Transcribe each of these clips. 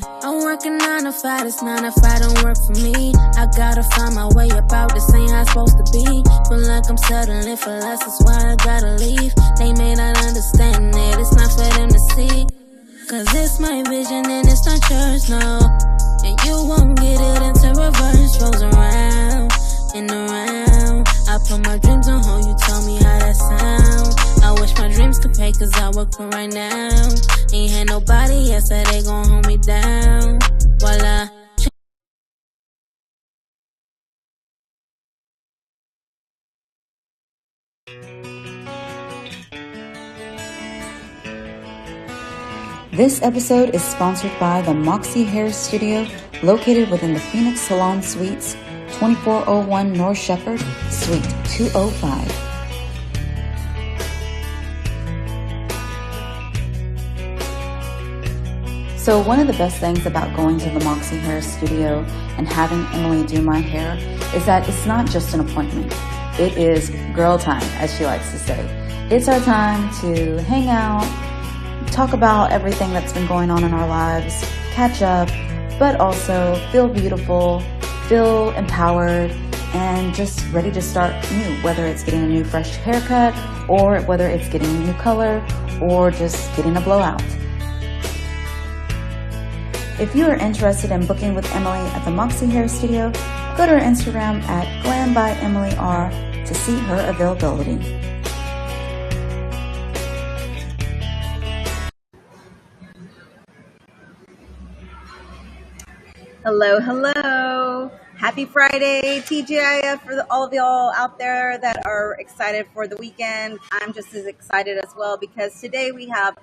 I'm working 9 to 5, this 9 to 5 don't work for me. I gotta find my way about this ain't how it's supposed to be. Feel like I'm settling for less, that's why I gotta leave. They may not understand it, it's not for them to see. Cause it's my vision and it's not yours, no. And you won't get it until reverse rolls around and around. I put my dreams on hold, you tell me how that sound. I wish my dreams could pay cause I work for right now. Ain't had nobody yet said they gon' hold me down. Voila. This episode is sponsored by the Moxie Hair Studio, located within the Phoenix Salon Suites, 2401 North Shepherd, Suite 205. So one of the best things about going to the Moxie Hair Studio and having Emily do my hair is that it's not just an appointment. It is girl time, as she likes to say. It's our time to hang out, talk about everything that's been going on in our lives, catch up, but also feel beautiful, feel empowered, and just ready to start new, whether it's getting a new fresh haircut, or whether it's getting a new color, or just getting a blowout. If you are interested in booking with Emily at the Moxie Hair Studio, go to her Instagram at glambyemilyr to see her availability. Hello, hello. Happy Friday, TGIF, for all of y'all out there that are excited for the weekend. I'm just as excited as well because today we have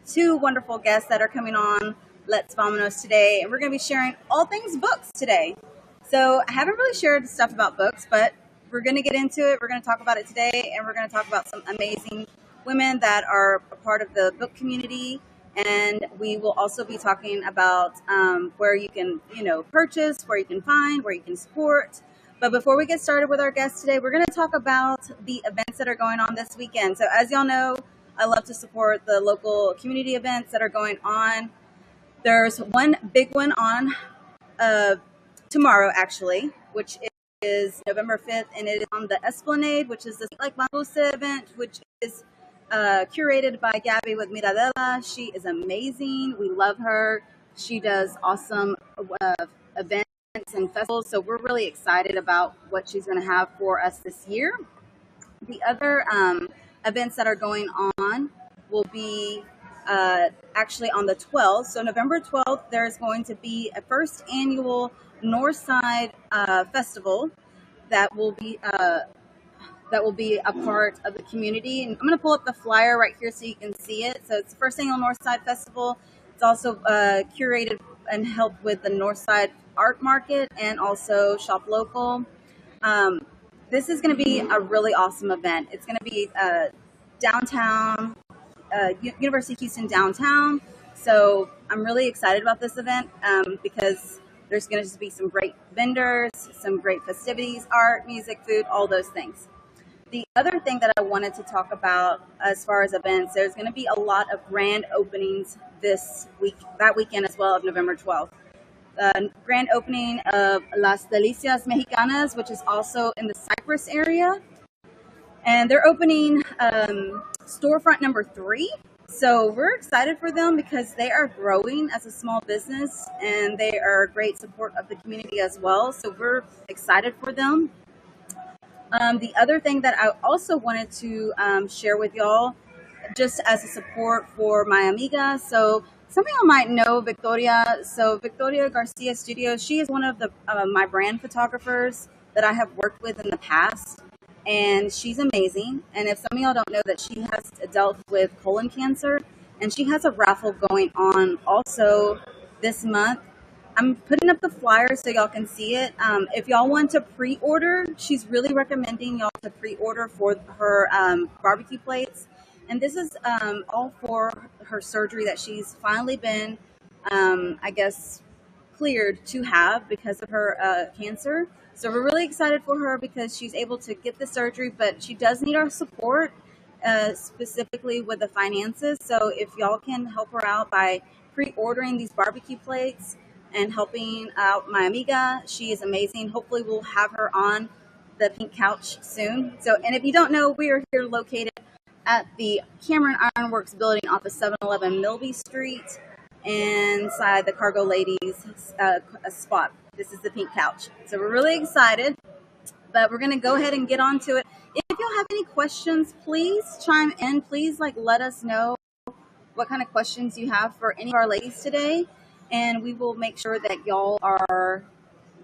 two wonderful guests that are coming on Let's Vamonos today, and we're going to be sharing all things books today. So I haven't really shared stuff about books, but we're going to get into it. We're going to talk about it today, and we're going to talk about some amazing women that are a part of the book community. And we will also be talking about where you can, purchase, where you can find, where you can support. But before we get started with our guests today, we're going to talk about the events that are going on this weekend. So as y'all know, I love to support the local community events that are going on. There's one big one on tomorrow, actually, which is November 5th, and it is on the Esplanade, which is the Like Mangusta event, which is curated by Gabby with Miradela. She is amazing. We love her. She does awesome events and festivals, so we're really excited about what she's going to have for us this year. The other events that are going on will be actually on the 12th. So November 12th, there's going to be a first annual Northside festival that will be a part of the community. And I'm going to pull up the flyer right here so you can see it. So it's the first annual Northside Festival. It's also curated and helped with the Northside Art Market and also Shop Local. This is going to be a really awesome event. It's going to be downtown, University of Houston downtown. So I'm really excited about this event because there's going to just be some great vendors, some great festivities, art, music, food, all those things. The other thing that I wanted to talk about as far as events, there's going to be a lot of grand openings that weekend as well, of November 12th. The grand opening of Las Delicias Mexicanas, which is also in the Cypress area. And they're opening storefront number 3. So we're excited for them because they are growing as a small business and they are a great support of the community as well. So we're excited for them. The other thing that I also wanted to share with y'all, just as a support for my amiga. So some of y'all might know Victoria. So Victoria Garcia Studios, she is one of the my brand photographers that I have worked with in the past. And she's amazing. And if some of y'all don't know that she has dealt with colon cancer, and she has a raffle going on also this month. I'm putting up the flyer so y'all can see it. If y'all want to pre-order, she's really recommending y'all to pre-order for her barbecue plates. And this is all for her surgery that she's finally been, cleared to have because of her cancer. So we're really excited for her because she's able to get the surgery, but she does need our support, specifically with the finances. So if y'all can help her out by pre-ordering these barbecue plates and helping out my amiga. She is amazing. Hopefully we'll have her on the pink couch soon. So, and if you don't know, we are here located at the Cameron Ironworks building off of 711 Milby Street inside the Cargo Ladies spot. This is the pink couch. So we're really excited, but we're going to go ahead and get on to it. If y'all have any questions, please chime in. Please let us know what kind of questions you have for any of our ladies today, and we will make sure that y'all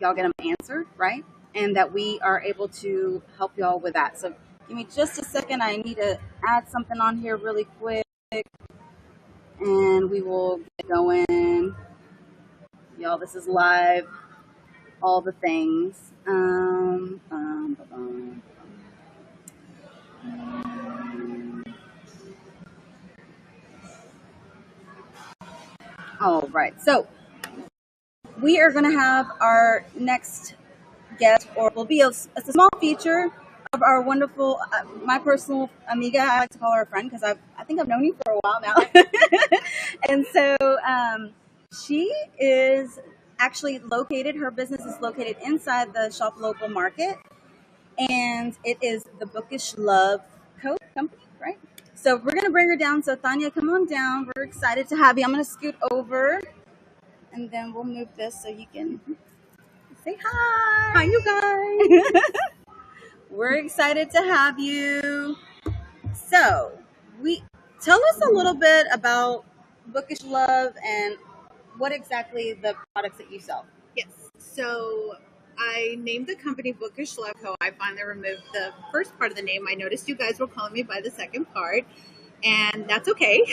get them answered, right? And that we are able to help y'all with that. So give me just a second. I need to add something on here really quick, and we will get going. Y'all, this is live. All the things. All right. So we are going to have our next guest, or will be a small feature of our wonderful, my personal amiga. I like to call her a friend because I think I've known you for a while now. And so she is actually located, her business is located inside the Shop Local Market, and it is the Bookish Love Company, right? So we're going to bring her down. So Tanya, come on down. We're excited to have you. I'm going to scoot over, and then we'll move this so you can say hi. Hi, you guys. We're excited to have you. So tell us a little bit about Bookish Love and what exactly the products that you sell. Yes. So I named the company Bookish Love Co. I finally removed the first part of the name. I noticed you guys were calling me by the second part, and that's okay.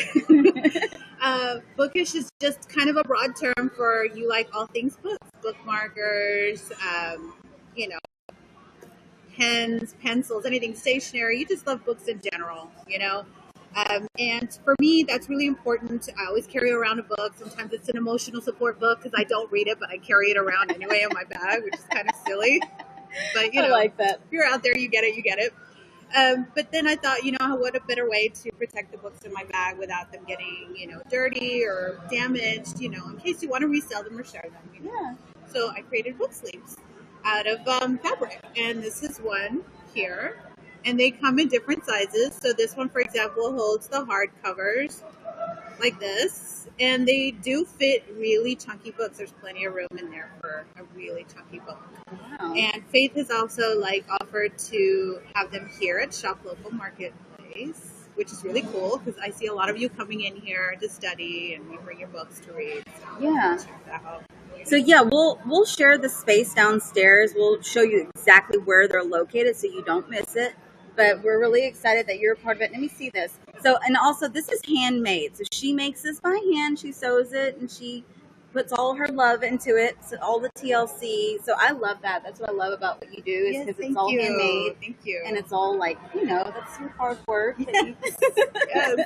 Bookish is just kind of a broad term for you like all things books, bookmarkers, pens, pencils, anything stationery. You just love books in general, and for me, that's really important. I always carry around a book. Sometimes it's an emotional support book because I don't read it, but I carry it around anyway in my bag, which is kind of silly. But, I like that. If you're out there, you get it. But then I thought, what a better way to protect the books in my bag without them getting, dirty or damaged, in case you want to resell them or share them. Yeah. So I created book sleeves out of fabric, and this is one here, and they come in different sizes. So this one, for example, holds the hard covers like this, and they do fit really chunky books. There's plenty of room in there for a really chunky book. Wow. And Faith has also offered to have them here at Shop Local Marketplace, which is really cool because I see a lot of you coming in here to study and you bring your books to read. So Yeah. check that out. So yeah, we'll share the space downstairs. We'll show you exactly where they're located so you don't miss it. But we're really excited that you're a part of it. Let me see this. So, and also this is handmade. So she makes this by hand. She sews it and she puts all her love into it. So all the TLC. So I love that. That's what I love about what you do is because it's all handmade. Thank you. And it's all that's some hard work. Yes.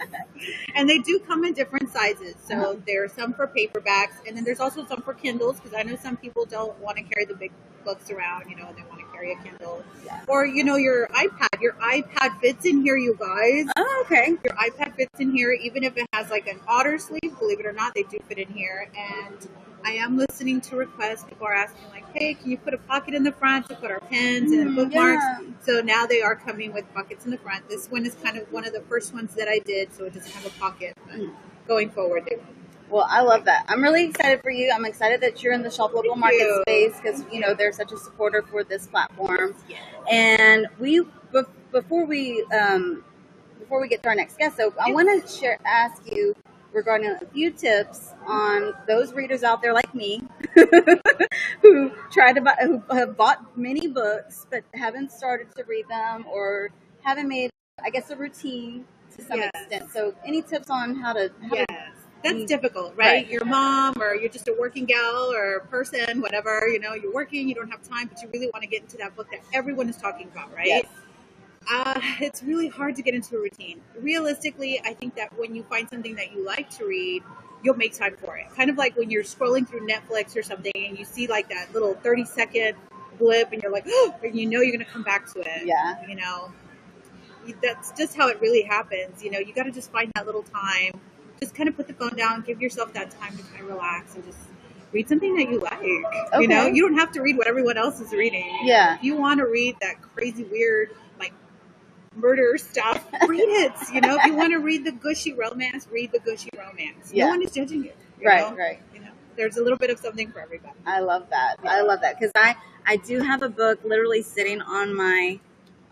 And they do come in different sizes. So there are some for paperbacks, and then there's also some for Kindles because I know some people don't want to carry the big books around, and they want to carry a Kindle. Yeah. Or, your iPad. Your iPad fits in here, you guys. Oh, okay. Your iPad fits in here, even if it has an otter sleeve, believe it or not, they do fit in here. And I am listening to requests. People are asking hey, can you put a pocket in the front to put our pens and bookmarks? Yeah. So now they are coming with pockets in the front. This one is kind of one of the first ones that I did, so it doesn't have a pocket. But going forward, they will. Well, I love that. I'm really excited for you. I'm excited that you're in the Shop Local Market space because, they're such a supporter for this platform. Yeah. And before we get to our next guest, so I want to ask you regarding a few tips on those readers out there like me who have bought many books but haven't started to read them or haven't made, I guess, a routine to some extent. So any tips on how to that's difficult, right? Your mom or you're just a working gal or person, whatever, you're working, you don't have time, but you really want to get into that book that everyone is talking about, right? Yes. It's really hard to get into a routine. Realistically, I think that when you find something that you like to read, you'll make time for it. Kind of like when you're scrolling through Netflix or something and you see that little 30-second blip and you're like, oh, and you're going to come back to it. Yeah. That's just how it really happens. You got to just find that little time just kind of put the phone down, give yourself that time to kind of relax and just read something that you like. Okay. You know, you don't have to read what everyone else is reading. Yeah. If you want to read that crazy, weird, like murder stuff, read it. You know, if you want to read the gushy romance, read the gushy romance. Yeah. No one is judging you. Right. You know, there's a little bit of something for everybody. I love that. I love that because I do have a book literally sitting on my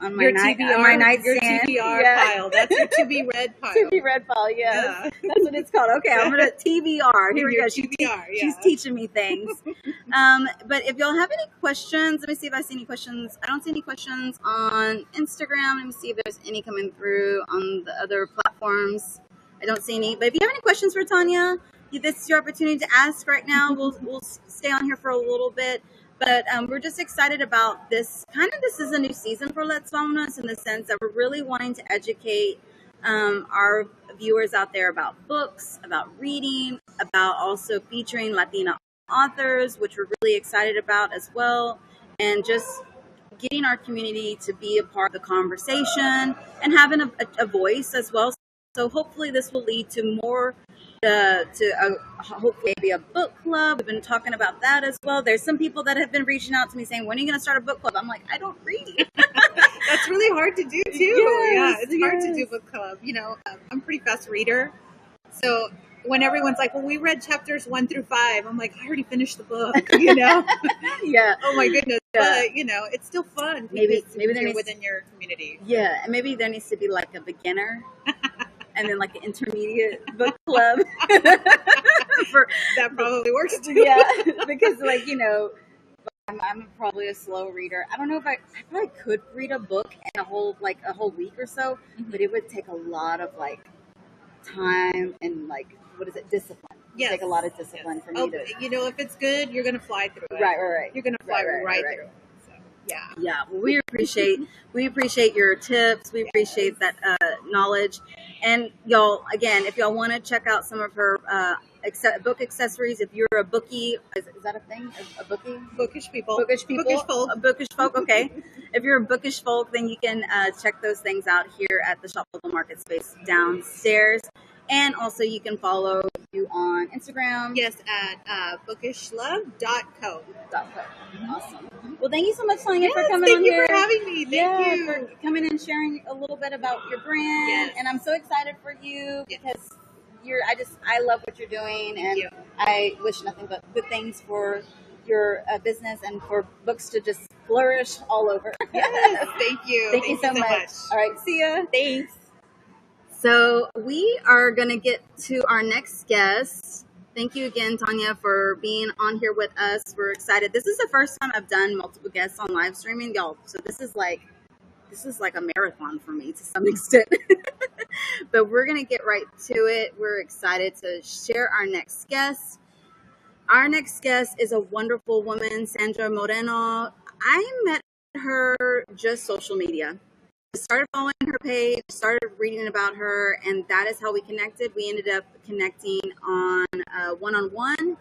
Your nightstand. TBR pile. That's your to be read pile. To be read pile, yes. Yeah. That's what it's called. Okay, I'm gonna TBR. Here we Your go. TBR, She's teaching me things. But if y'all have any questions, let me see if I see any questions. I don't see any questions on Instagram. Let me see if there's any coming through on the other platforms. I don't see any. But if you have any questions for Tanya, this is your opportunity to ask right now. We'll stay on here for a little bit. But we're just excited about this. This is a new season for Let's Wellness in the sense that we're really wanting to educate our viewers out there about books, about reading, about also featuring Latina authors, which we're really excited about as well, and just getting our community to be a part of the conversation and having a voice as well. So hopefully this will lead to more hopefully maybe a book club. We've been talking about that as well. There's some people that have been reaching out to me saying, when are you going to start a book club? I'm like, I don't read. That's really hard to do too. Yes, It's hard to do book club. You know, I'm a pretty fast reader. So when everyone's like, well, we read chapters 1 through 5, I'm like, I already finished the book, you know? Yeah. Oh my goodness. Yeah. But, you know, it's still fun. Maybe you're within your community. Yeah. And maybe there needs to be like a beginner and then like an intermediate book club. That probably works too. Yeah. Because like, you know, I'm probably a slow reader. I don't know if I probably could read a book in a whole week or so, but it would take a lot of like time and like, discipline. Yes. Take a lot of discipline for me to. You know, if it's good, you're going to fly through it. Right. You're going to fly right through it. So, yeah. Yeah. Well, we appreciate your tips. We appreciate that knowledge. And y'all, again, if y'all want to check out some of her book accessories, if you're a bookie, is that a thing? A bookie? Bookish people. Bookish folk. Bookish folk. Okay. If you're a bookish folk, then you can check those things out here at the Shop Local Market Space downstairs. And also you can follow you on Instagram. Yes, at bookishlove.co. Awesome. Well, thank you so much, Tanya, for coming on Thank here. you for having me. Thank you. For coming and sharing a little bit about your brand. Yes. And I'm so excited for you because I love what you're doing, and you. I wish nothing but good things for your business and for books to just flourish all over. Yes, thank you. Thank you so much. All right, see ya. Thanks. So we are going to get to our next guest. Thank you again, Tanya, for being on here with us. We're excited. This is the first time I've done multiple guests on live streaming, y'all. So this is like a marathon for me to some extent. But we're going to get right to it. We're excited to share our next guest. Our next guest is a wonderful woman, Sandra Moreno. I met her just social media. Started following her page, started reading about her, and that is how we connected. We ended up connecting on one-on-one.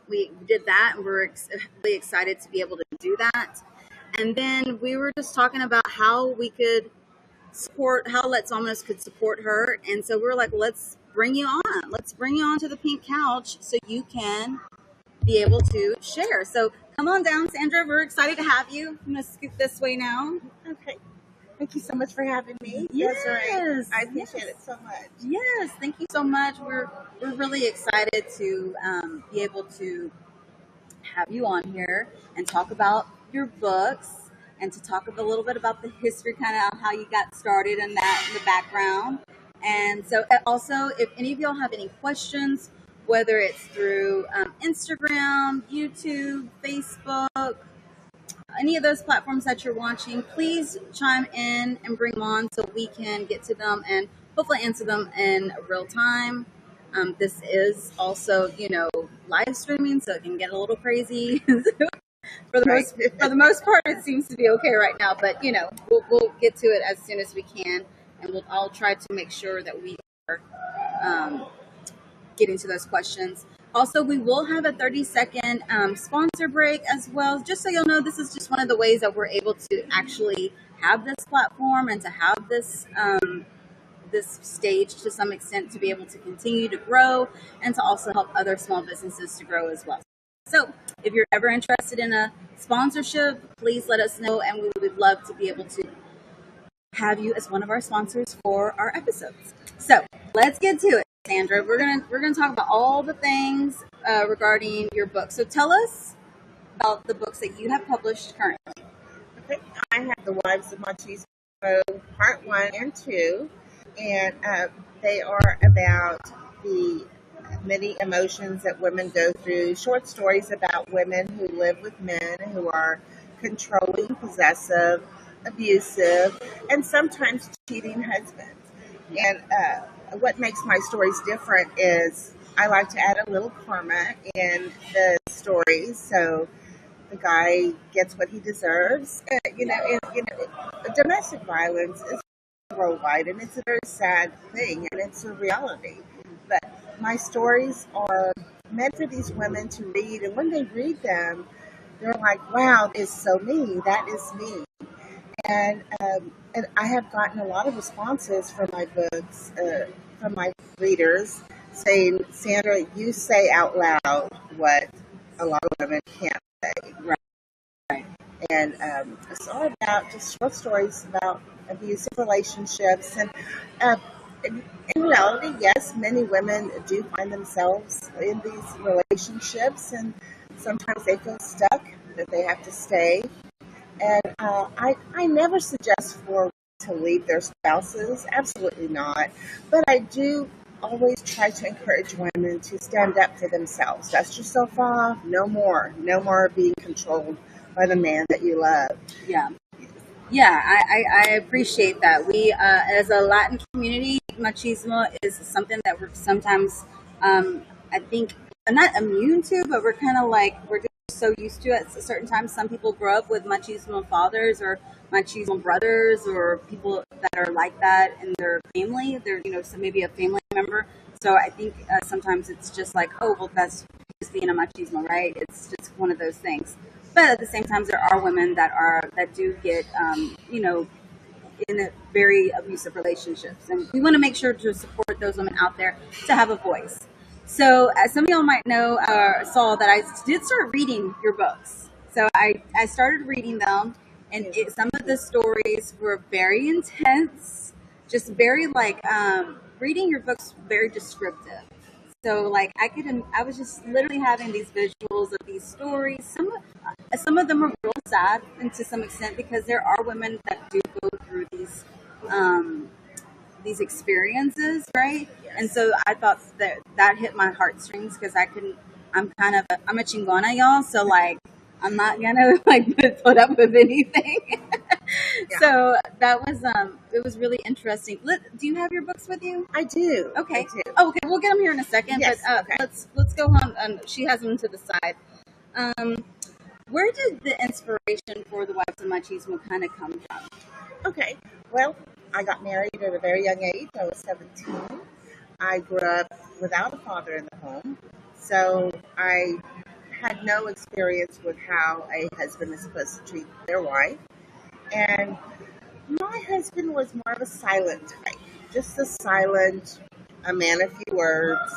We did that, and we're really excited to be able to do that. And then we were just talking about how we could how Let's Almost could support her. And so we were like, let's bring you on. Let's bring you on to the pink couch so you can be able to share. So come on down, Sandra. We're excited to have you. I'm going to scoot this way now. Okay. Thank you so much for having me. Yes. I appreciate it so much. Yes. Thank you so much. We're really excited to be able to have you on here and talk about your books and to talk a little bit about the history, kind of how you got started and that in the background. And so also, if any of y'all have any questions, whether it's through Instagram, YouTube, Facebook, any of those platforms that you're watching, please chime in and bring them on so we can get to them and hopefully answer them in real time. This is also, live streaming, so it can get a little crazy. For the most part, it seems to be okay right now, but we'll get to it as soon as we can, and I'll try to make sure that we are getting to those questions. Also, we will have a 30-second sponsor break as well. Just so you'll know, this is just one of the ways that we're able to actually have this platform and to have this this stage to some extent to be able to continue to grow and to also help other small businesses to grow as well. So if you're ever interested in a sponsorship, please let us know, and we would love to be able to have you as one of our sponsors for our episodes. So let's get to it, Sandra. We're gonna talk about all the things regarding your book. So tell us about the books that you have published currently. Okay, I have The Wives of Machismo, Part 1 and 2, and they are about the many emotions that women go through, short stories about women who live with men who are controlling, possessive, abusive, and sometimes cheating husbands. And what makes my stories different is I like to add a little karma in the stories, so the guy gets what he deserves. Domestic violence is worldwide, and it's a very sad thing, and it's a reality. But my stories are meant for these women to read, and when they read them, they're like, "Wow, it's so me. That is me." And I have gotten a lot of responses from my books, from my readers, saying, "Sandra, you say out loud what a lot of women can't say." Right. And it's all about just short stories about abusive relationships. And in reality, yes, many women do find themselves in these relationships, and sometimes they feel stuck, that they have to stay. And I never suggest for women to leave their spouses, absolutely not. But I do always try to encourage women to stand up for themselves. Dust yourself off, no more being controlled by the man that you love. Yeah, I appreciate that. We, as a Latin community, machismo is something that we're sometimes, I think, not immune to, but we're kind of like, we're just so used to it at certain times. Some people grow up with machismo fathers or machismo brothers or people that are like that in their family. They're, so maybe a family member. So I think sometimes it's just like, oh, well, that's just being a machismo, right? It's just one of those things. But at the same time, there are women that do get, in a very abusive relationships. And we want to make sure to support those women out there to have a voice. So as some of y'all might know, saw that I did start reading your books. So I started reading them, and some of the stories were very intense, just very reading your books very descriptive. So I was just literally having these visuals of these stories. Some of them are real sad, and to some extent, because there are women that do go through these experiences, right? Yes. And so I thought that hit my heartstrings because I'm a chingona, y'all. So I'm not gonna put up with anything. Yeah. So that was it was really interesting. Do you have your books with you? I do. Okay. I do. Oh, okay, we'll get them here in a second. Yes, But okay. let's go on. She has them to the side. Where did the inspiration for the Wives of Machismo kind of come from? Okay. Well, I got married at a very young age. I was 17. I grew up without a father in the home, so I had no experience with how a husband is supposed to treat their wife. And my husband was more of a silent type, just a man of few words,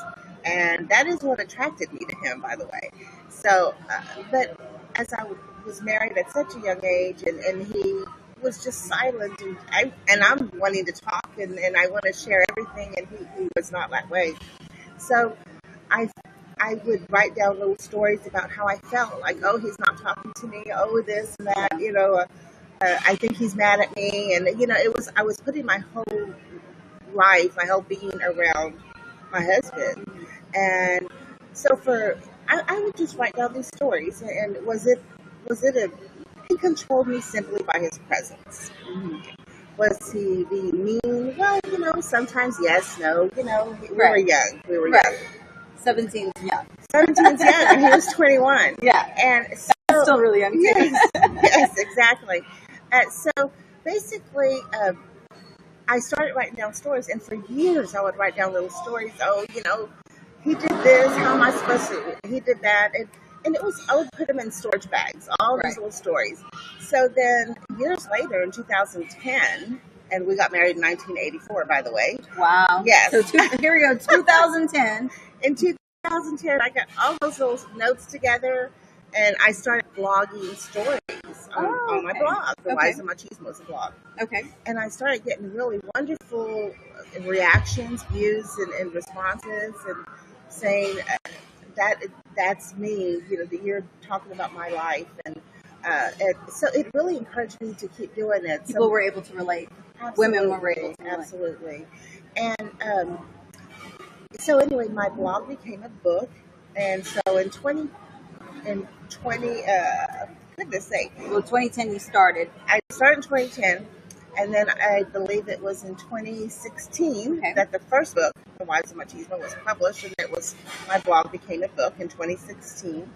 and that is what attracted me to him, by the way. So, but as I was married at such a young age, and he was just silent, and I'm wanting to talk, and I want to share everything, and he was not that way. So I would write down little stories about how I felt, like, oh, he's not talking to me, oh, this and that, I think he's mad at me, and I was putting my whole life, my whole being around my husband, and so I would just write down these stories, and he controlled me simply by his presence. Mm-hmm. Was he being mean? Well, sometimes yes, no, we were young. We were young. 17's young. 17's young, and he was 21. Yeah. And so, that's still really young, too. Yes, exactly. So basically, I started writing down stories, and for years I would write down little stories. Oh, he did this. How am I supposed to? He did that, and I would put them in storage bags. All these little stories. So then, years later, in 2010, and we got married in 1984, by the way. Wow. Yes. So here we go, 2010. In 2010, I got all those little notes together, and I started blogging stories on my blog. The Wives of Machismo is a blog. Okay. And I started getting really wonderful reactions, views, and responses, and saying that's me. That you're talking about my life, and so it really encouraged me to keep doing it. People were able to relate. Absolutely, Women were able to relate. Absolutely. And so anyway, my blog became a book, and so in 20 goodness sake. Well, 2010 you started. I started in 2010, and then I believe it was in 2016 that the first book, The Wives of Machismo, was published, and my blog became a book in 2016.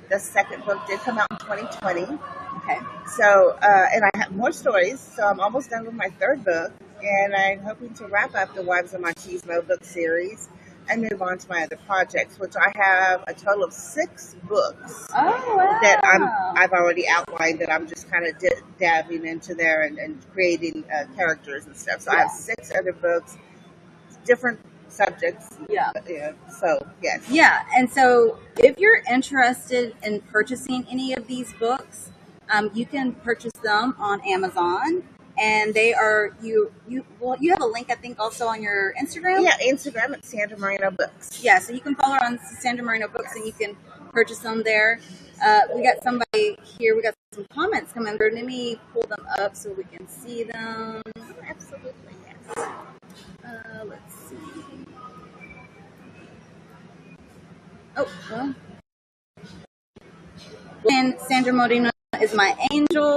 The second book did come out in 2020. Okay. So, and I have more stories, so I'm almost done with my third book, and I'm hoping to wrap up the Wives of Machismo book series and move on to my other projects, which I have a total of 6 books that I've already outlined, that I'm just kind of dabbing into there and creating characters and stuff. So I have 6 other books, different subjects. Yeah. So, yes. Yeah. And so if you're interested in purchasing any of these books, you can purchase them on Amazon. And they are you have a link, I think, also on your Instagram. Yeah, Instagram at Sandra Moreno Books. Yeah, so you can follow her on Sandra Moreno Books, and you can purchase them there. We got somebody here. We got some comments coming through. Let me pull them up so we can see them. Absolutely, yes. Let's see. Oh, well. And Sandra Moreno is my angel.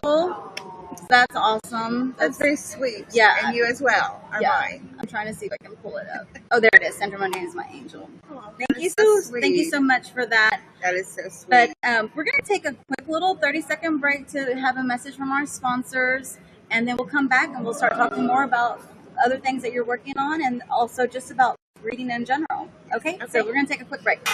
That's awesome. That's very sweet. Yeah. And you as well are mine. I'm trying to see if I can pull it up. Oh, there it is. Sandra Moreno is my angel. Oh, Thank you so much for that. That is so sweet. But we're going to take a quick little 30-second break to have a message from our sponsors, and then we'll come back and we'll start talking more about other things that you're working on, and also just about reading in general. Okay? So we're going to take a quick break.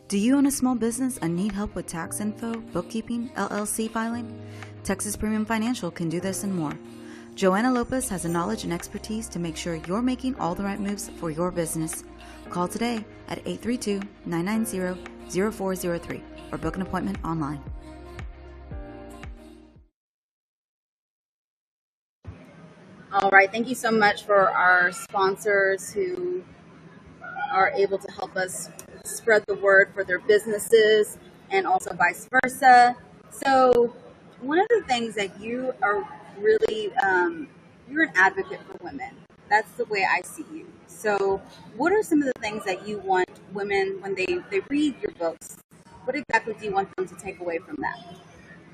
Do you own a small business and need help with tax info, bookkeeping, LLC filing? Texas Premium Financial can do this and more. Joanna Lopez has the knowledge and expertise to make sure you're making all the right moves for your business. Call today at 832-990-0403 or book an appointment online. All right. Thank you so much for our sponsors who are able to help us spread the word for their businesses, and also vice versa. So one of the things that you are really, you're an advocate for women. That's the way I see you. So what are some of the things that you want women, when they read your books, what exactly do you want them to take away from that?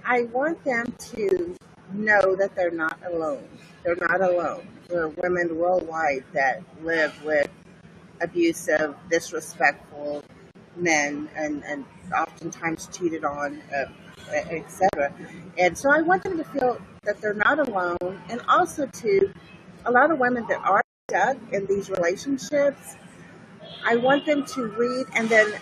I want them to know that they're not alone. They're not alone. There are women worldwide that live with abusive, disrespectful men, and oftentimes cheated on, etc. And so I want them to feel that they're not alone, and also to a lot of women that are stuck in these relationships, I want them to read, and then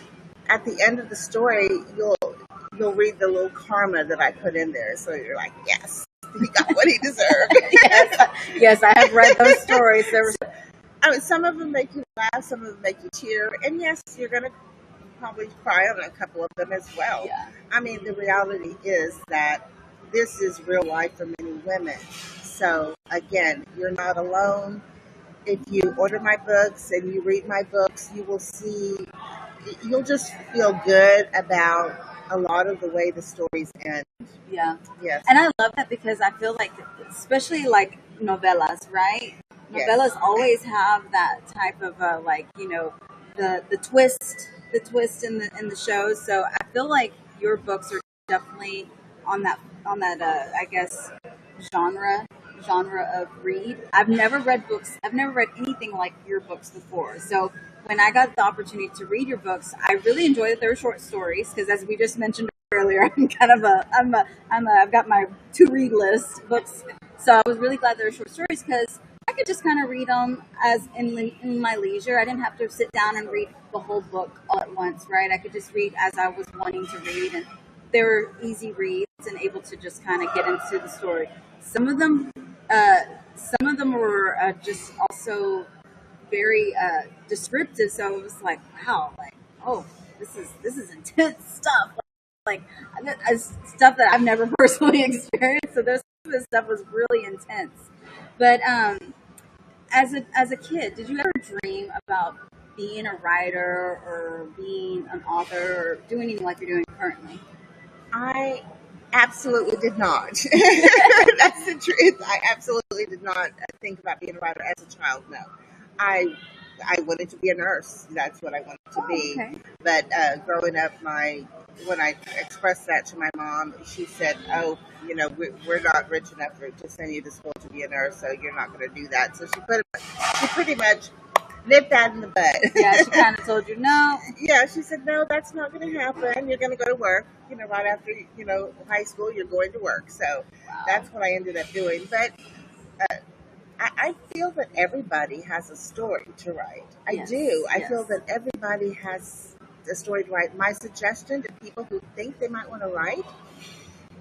at the end of the story, you'll read the little karma that I put in there. So you're like, yes, he got what he deserved. Yes, I have read those stories. I mean, some of them make you laugh, some of them make you cheer, and yes, you're going to probably cry on a couple of them as well. Yeah. I mean, the reality is that this is real life for many women. So, again, you're not alone. If you order my books and you read my books, you'll just feel good about a lot of the way the stories end. Yeah. Yes. And I love that, because I feel like, especially like novellas, right? Yes. Novellas always have that type of the twist in the shows. So I feel like your books are definitely on that I guess genre of read. I've never read anything like your books before. So when I got the opportunity to read your books, I really enjoyed that they're short stories, because as we just mentioned earlier, I've got my to read list books. So I was really glad they were short stories, because I could just kind of read them as in my leisure. I didn't have to sit down and read the whole book all at once, right? I could just read as I was wanting to read, and they were easy reads and able to just kind of get into the story. Some of them were just also very descriptive. So it was like, wow, like, oh, this is intense stuff. Like stuff that I've never personally experienced. So this stuff was really intense. But as a kid, did you ever dream about being a writer or being an author or doing anything like you're doing currently? I absolutely did not. That's the truth. I absolutely did not think about being a writer as a child. No, I I wanted to be a nurse. That's what I wanted to be. Okay. But growing up, when I expressed that to my mom, she said, "Oh, we're not rich enough to send you to school to be a nurse, so you're not going to do that." So she pretty much nipped that in the bud. Yeah, she kind of told you no. Yeah, she said, "No, that's not going to happen. You're going to go to work. Right after high school, you're going to work." So that's what I ended up doing. But I feel that everybody has a story to write. I Yes, do. I yes. feel that everybody has a story to write. My suggestion to people who think they might want to write: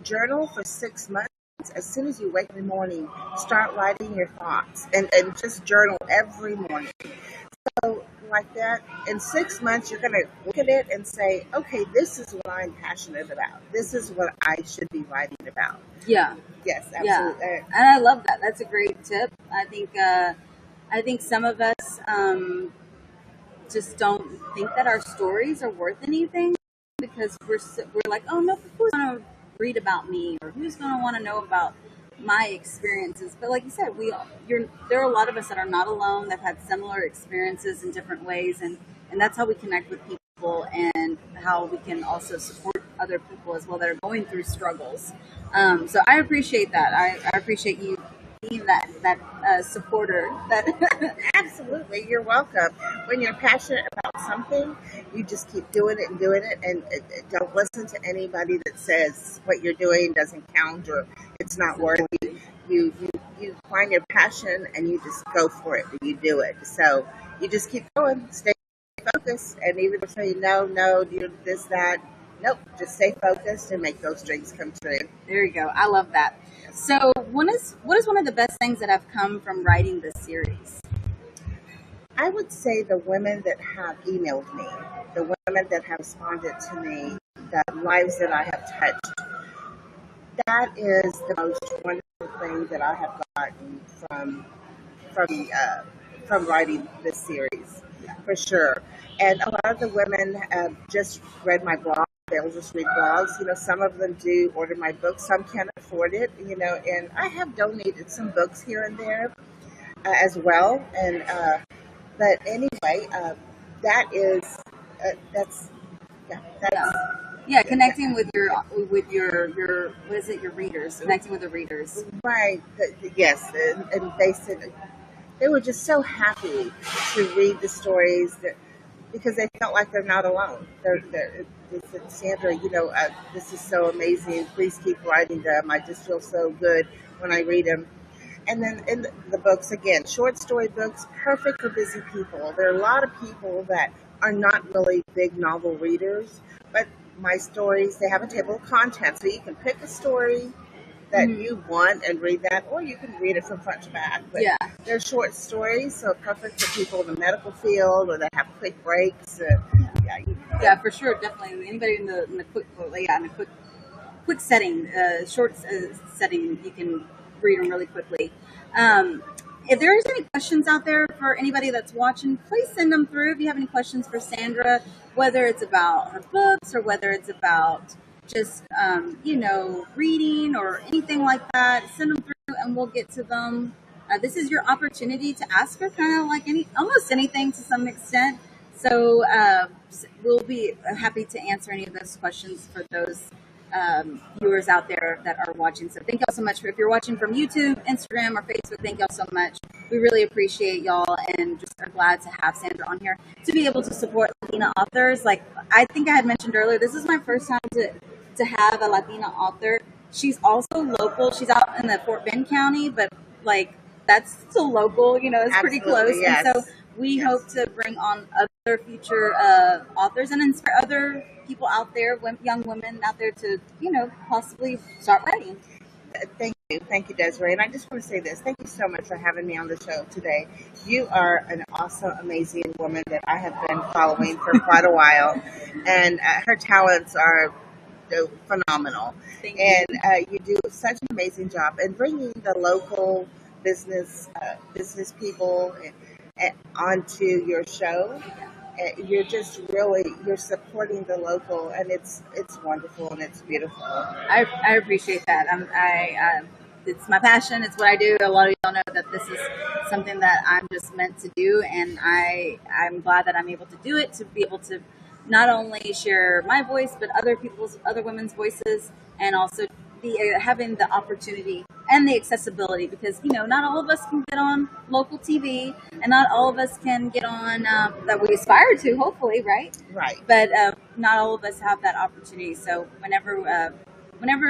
journal for 6 months. As soon as you wake in the morning, start writing your thoughts and just journal every morning. So like that, in 6 months, you're going to look at it and say, okay, this is what I'm passionate about. This is what I should be writing about. Yeah. Yes, Yeah, absolutely. and I love that. That's a great tip. I think some of us just don't think that our stories are worth anything because we're like, oh no, who's gonna read about me or who's gonna want to know about my experiences? But like you said, there are a lot of us that are not alone that have had similar experiences in different ways, and that's how we connect with people and how we can also support other people as well that are going through struggles. So I appreciate that. I appreciate you being that supporter. That Absolutely. You're welcome. When you're passionate about something, you just keep doing it and doing it, and don't listen to anybody that says what you're doing doesn't count or it's not worthy. You find your passion and you just go for it and you do it. So you just keep going, stay focused, and even if they say no, you this, that, nope, just stay focused and make those dreams come true. There you go. I love that. So, what is one of the best things that have come from writing this series? I would say the women that have emailed me, the women that have responded to me, the lives that I have touched, that is the most wonderful thing that I have gotten from writing this series, for sure. And a lot of the women just read my blog. They'll just read blogs. Some of them do order my books. Some can't afford it. And I have donated some books here and there as well. And but anyway, that is that's yeah, that's Yeah, connecting with your what is it? Your readers, connecting with the readers. right. Yes, and they said they were just so happy to read the stories because they felt like they're not alone. They said, Sandra, this is so amazing. Please keep writing them. I just feel so good when I read them. And then in the books, again, short story books, perfect for busy people. There are a lot of people that are not really big novel readers, but my stories, they have a table of contents. So you can pick a story that you want and read that, or you can read it from front to back. But Yeah. they're short stories, so perfect for people in the medical field or that have quick breaks. Yeah, for sure, definitely. Anybody in the quick setting, short setting, you can read them really quickly. If there's any questions out there for anybody that's watching, please send them through. If you have any questions for Sandra, whether it's about her books or whether it's about just, reading or anything like that, send them through and we'll get to them. This is your opportunity to ask her kind of like almost anything to some extent. So we'll be happy to answer any of those questions for those viewers out there that are watching. So thank y'all so much. If you're watching from YouTube, Instagram, or Facebook, thank y'all so much. We really appreciate y'all and just are glad to have Sandra on here to be able to support Latina authors. Like I think I had mentioned earlier, this is my first time to have a Latina author. She's also local. She's out in the Fort Bend County, but like that's still local, it's pretty Absolutely, close. yes. And so we hope to bring on other other future authors and inspire other people out there, young women out there to, possibly start writing. Thank you, Desiree. And I just want to say this. Thank you so much for having me on the show today. You are an awesome, amazing woman that I have been following for quite a while, and her talents are phenomenal. Thank And you. you do such an amazing job in bringing the local business people onto your show. You're just you're supporting the local, and it's wonderful and it's beautiful. I appreciate that. It's my passion. It's what I do. A lot of y'all know that this is something that I'm just meant to do, and I'm glad that I'm able to do it, to be able to not only share my voice, but other women's voices, and also having the opportunity and the accessibility, because not all of us can get on local TV, and not all of us can get on that we aspire to, hopefully, right? Right. But not all of us have that opportunity. So whenever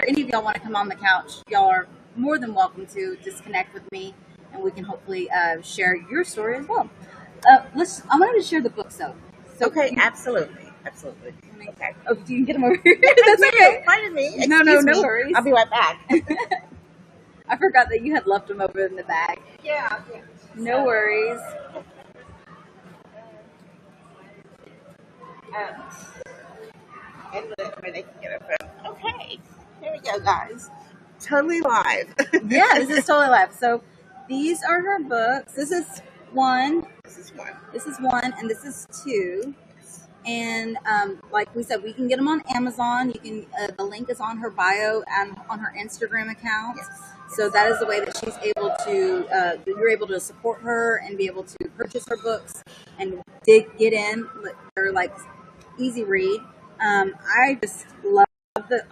any of y'all want to come on the couch, y'all are more than welcome to just connect with me, and we can hopefully share your story as well. I wanted to share the books though. So okay, absolutely. Okay. Oh, you can get them over here. That's okay. Pardon me. No Excuse me. worries. I'll be right back. I forgot that you had left them over in the bag. Yeah. No worries. And where they can get it from. Okay. Here we go, guys. Totally live. Yeah, this is totally live. So these are her books. This is one. This is one. This is one, and this is two. And like we said, we can get them on Amazon. You can. The link is on her bio and on her Instagram account. Yes. So that is the way that she's able to. You're able to support her and be able to purchase her books and get in. They're like easy read. I just love the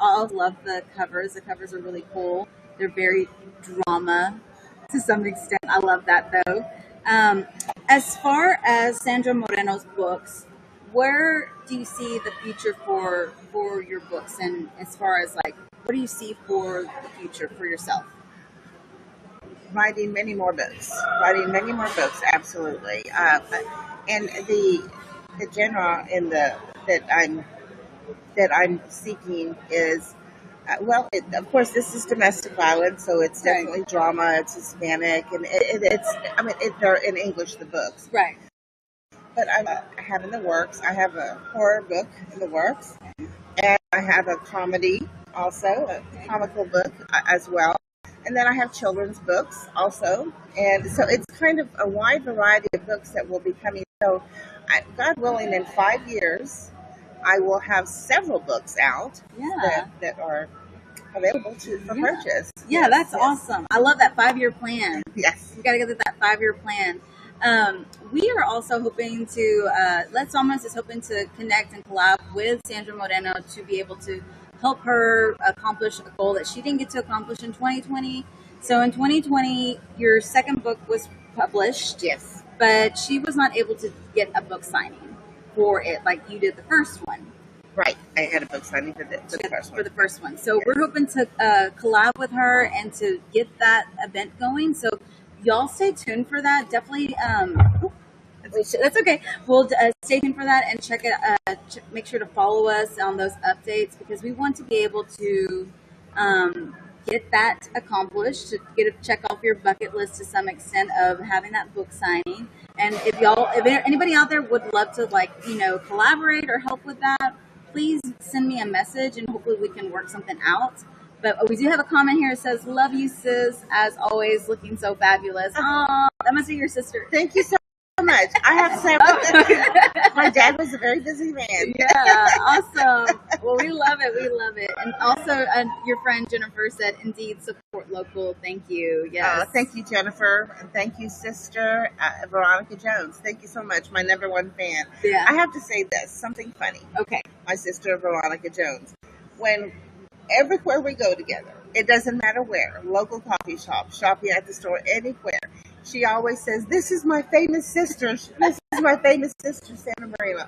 covers. The covers are really cool. They're very drama to some extent. I love that though. As far as Sandra Moreno's books, where do you see the future for your books, and as far as like, what do you see for the future for yourself? Writing many more books. Absolutely. And the genre in that I'm seeking is of course, this is domestic violence, so it's definitely drama. It's Hispanic, and they're in English, the books, right? But I have in the works. I have a horror book in the works, and I have a comedy, also a comical book as well. And then I have children's books also. And so it's kind of a wide variety of books that will be coming. So God willing, in 5 years, I will have several books out that are available for purchase. Yeah, that's awesome. I love that 5-year plan. Yes. You got to get that 5-year plan. We are also hoping to, Let's Almost is hoping to connect and collab with Sandra Moreno to be able to help her accomplish a goal that she didn't get to accomplish in 2020. So in 2020, your second book was published. Yes. But she was not able to get a book signing for it like you did the first one. Right. I had a book signing for the first one. For the first one. So we're hoping to collab with her and to get that event going. So y'all stay tuned for that. Definitely. That's okay. We'll stay tuned for that and check it. Make sure to follow us on those updates, because we want to be able to get that accomplished, to check off your bucket list to some extent of having that book signing. And if anybody out there would love to collaborate or help with that, please send me a message and hopefully we can work something out. But we do have a comment here that says, "Love you, sis, as always, looking so fabulous." Oh, that must be your sister. Thank you so much. I have several. My dad was a very busy man. Yeah, awesome. Well, we love it. And also, your friend Jennifer said, "Indeed, support local." Thank you. Yes. Thank you, Jennifer. And thank you, sister Veronica Jones. Thank you so much. My number one fan. Yeah. I have to say this, something funny. Okay. My sister Veronica Jones. Everywhere we go together, it doesn't matter where, local coffee shop, shopping at the store, anywhere, she always says, "This is my famous sister. This is my famous sister, Sandra Moreno."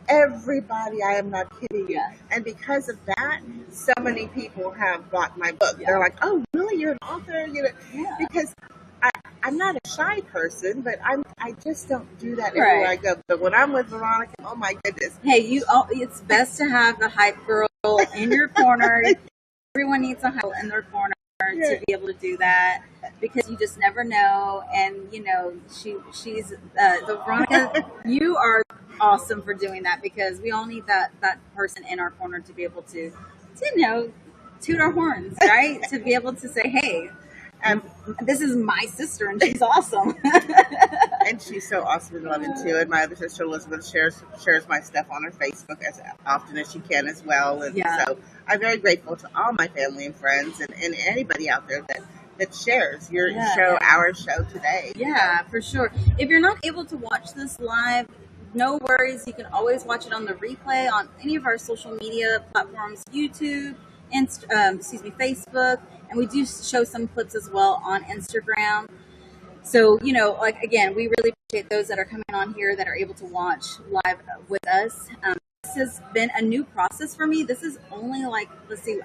Everybody, I am not kidding you. Yeah. And because of that, so many people have bought my book. Yeah. They're like, "Oh, really? You're an author?" Yeah. Because I'm not a shy person, but I just don't do that everywhere I go. But when I'm with Veronica, oh my goodness. Hey, it's best to have the hype girl in your corner. Everyone needs a hype girl in their corner to be able to do that, because you just never know. And she's so Veronica, you are awesome for doing that, because we all need that person in our corner to be able to toot our horns, right? To be able to say, hey, this is my sister and she's awesome. And she's so awesome and loving too. And my other sister Elizabeth shares my stuff on her Facebook as often as she can as well. And so I'm very grateful to all my family and friends and anybody out there that shares your show, our show today. Yeah, for sure. If you're not able to watch this live, no worries. You can always watch it on the replay on any of our social media platforms, YouTube, Facebook, and we do show some clips as well on Instagram. So, again, we really appreciate those that are coming on here that are able to watch live with us. This has been a new process for me. This is only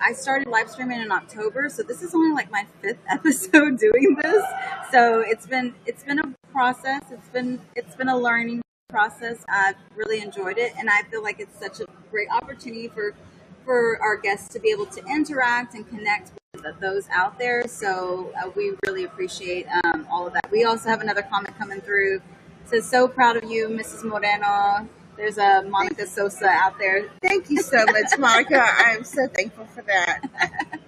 I started live streaming in October, so this is only my 5th episode doing this. So it's been a process. It's been a learning process. I've really enjoyed it, and I feel like it's such a great opportunity for our guests to be able to interact and connect with those out there. So we really appreciate all of that. We also have another comment coming through. It says, so proud of you, Mrs. Moreno. There's a Monica Sosa out there. Thank you so much, Monica. I am so thankful for that.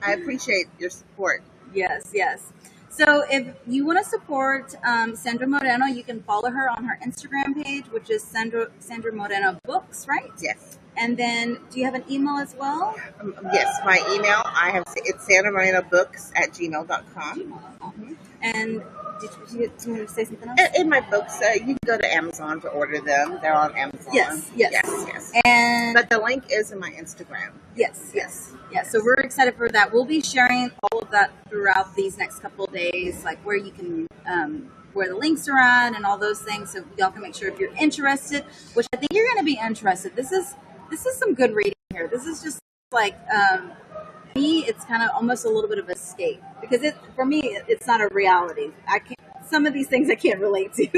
I appreciate your support. Yes. So if you want to support Sandra Moreno, you can follow her on her Instagram page, which is Sandra Moreno Books, right? Yes. And then, do you have an email as well? Yes, my email, it's sandramoreno@gmail.com. Mm-hmm. And do you want to say something else? In my books, you can go to Amazon to order them. They're on Amazon. Yes. But the link is in my Instagram. Yes. So we're excited for that. We'll be sharing all of that throughout these next couple of days, like where you can, where the links are at and all those things. So y'all can make sure if you're interested, which I think you're going to be interested. This is some good reading here. This is just me, it's kind of almost a little bit of escape, because for me, it's not a reality. Some of these things I can't relate to.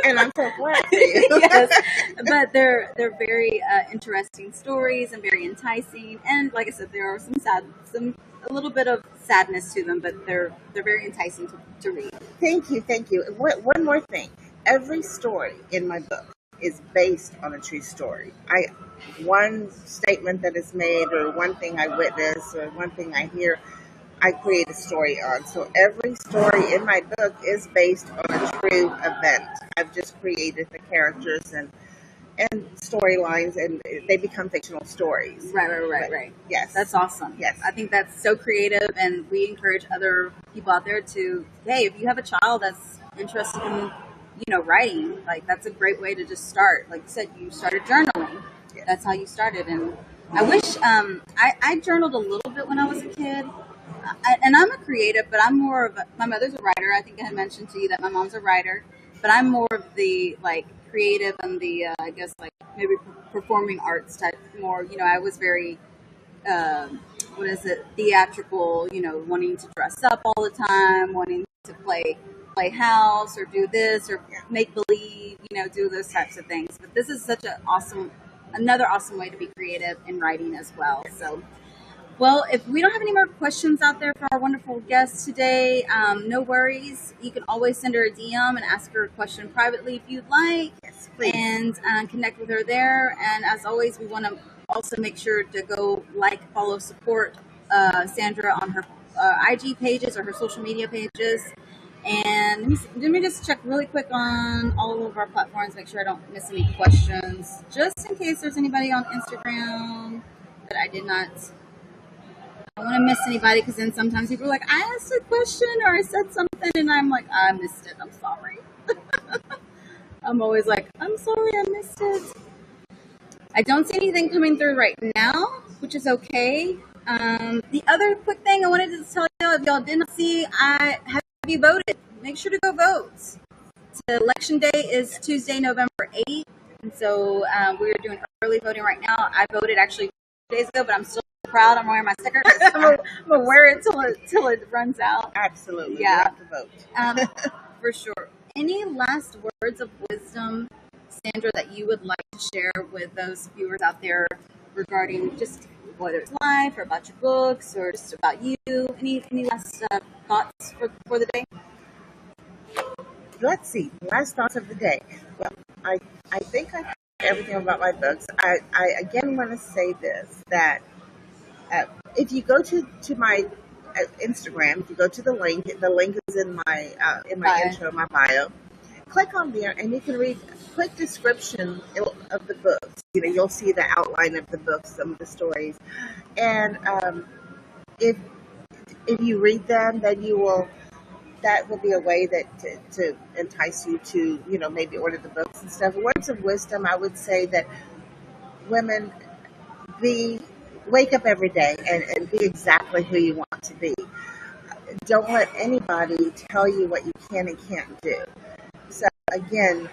And I'm so glad for you. Yes, but they're very interesting stories and very enticing. And like I said, there are a little bit of sadness to them, but they're very enticing to read. Thank you. One more thing. Every story in my book is based on a true story. One statement that is made, or one thing I witness, or one thing I hear, I create a story on. So every story in my book is based on a true event. I've just created the characters and storylines, and they become fictional stories. Right. Yes. That's awesome. Yes. I think that's so creative, and we encourage other people out there to, hey, if you have a child that's interested in, writing, that's a great way to just start. Like you said, you started journaling. Yes. That's how you started. And I wish, I journaled a little bit when I was a kid. And I'm a creative, but I'm more of my mother's a writer. I think I had mentioned to you that my mom's a writer, but I'm more of the creative and the I guess maybe performing arts type more. I was very theatrical. Wanting to dress up all the time, wanting to play house or do this or make believe. Do those types of things. But this is another awesome way to be creative in writing as well. So. Well, if we don't have any more questions out there for our wonderful guests today, no worries. You can always send her a DM and ask her a question privately if you'd like. Yes, please. And connect with her there. And as always, we want to also make sure to go follow, support Sandra on her IG pages or her social media pages. And let me just check really quick on all of our platforms, make sure I don't miss any questions, just in case there's anybody on Instagram that I did not... I don't want to miss anybody, because then sometimes people are like, I asked a question or I said something and I'm like, I missed it. I'm sorry. I'm always like, I'm sorry, I missed it. I don't see anything coming through right now, which is okay. The other quick thing I wanted to tell y'all, if y'all didn't see, have you voted? Make sure to go vote. The election day is Tuesday, November 8th. And so we're doing early voting right now. I voted actually 2 days ago, but I'm still proud. I'm wearing my sticker. I'm gonna wear it till it runs out. Absolutely. Yeah. You have to vote. For sure. any last words of wisdom, Sandra, that you would like to share with those viewers out there regarding just whether it's life or about your books or just about you? Any last thoughts for the day? Let's see. Last thoughts of the day. Well, I think I covered everything about my books. I again want to say this, that if you go to my Instagram, if you go to the link is in my intro, my bio. Click on there, and you can read a quick description of the books. You'll see the outline of the books, some of the stories, and if you read them, then that will be a way that to entice you to maybe order the books and stuff. Words of wisdom, I would say that women, wake up every day and be exactly who you want to be. Don't let anybody tell you what you can and can't do. So again,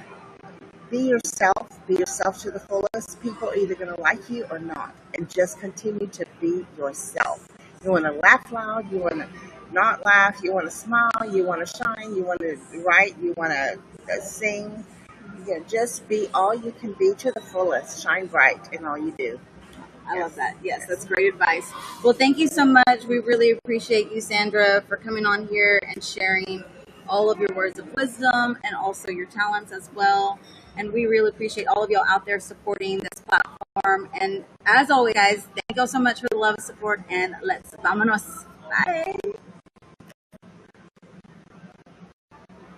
be yourself to the fullest. People are either going to like you or not, and just continue to be yourself. You want to laugh loud, you want to not laugh, you want to smile, you want to shine, you want to write, you want to sing. Just be all you can be to the fullest. Shine bright in all you do. I love that. Yes, that's great advice. Well, thank you so much. We really appreciate you, Sandra, for coming on here and sharing all of your words of wisdom and also your talents as well. And we really appreciate all of y'all out there supporting this platform. And as always, guys, thank you all so much for the love and support. And let's vámonos. Bye.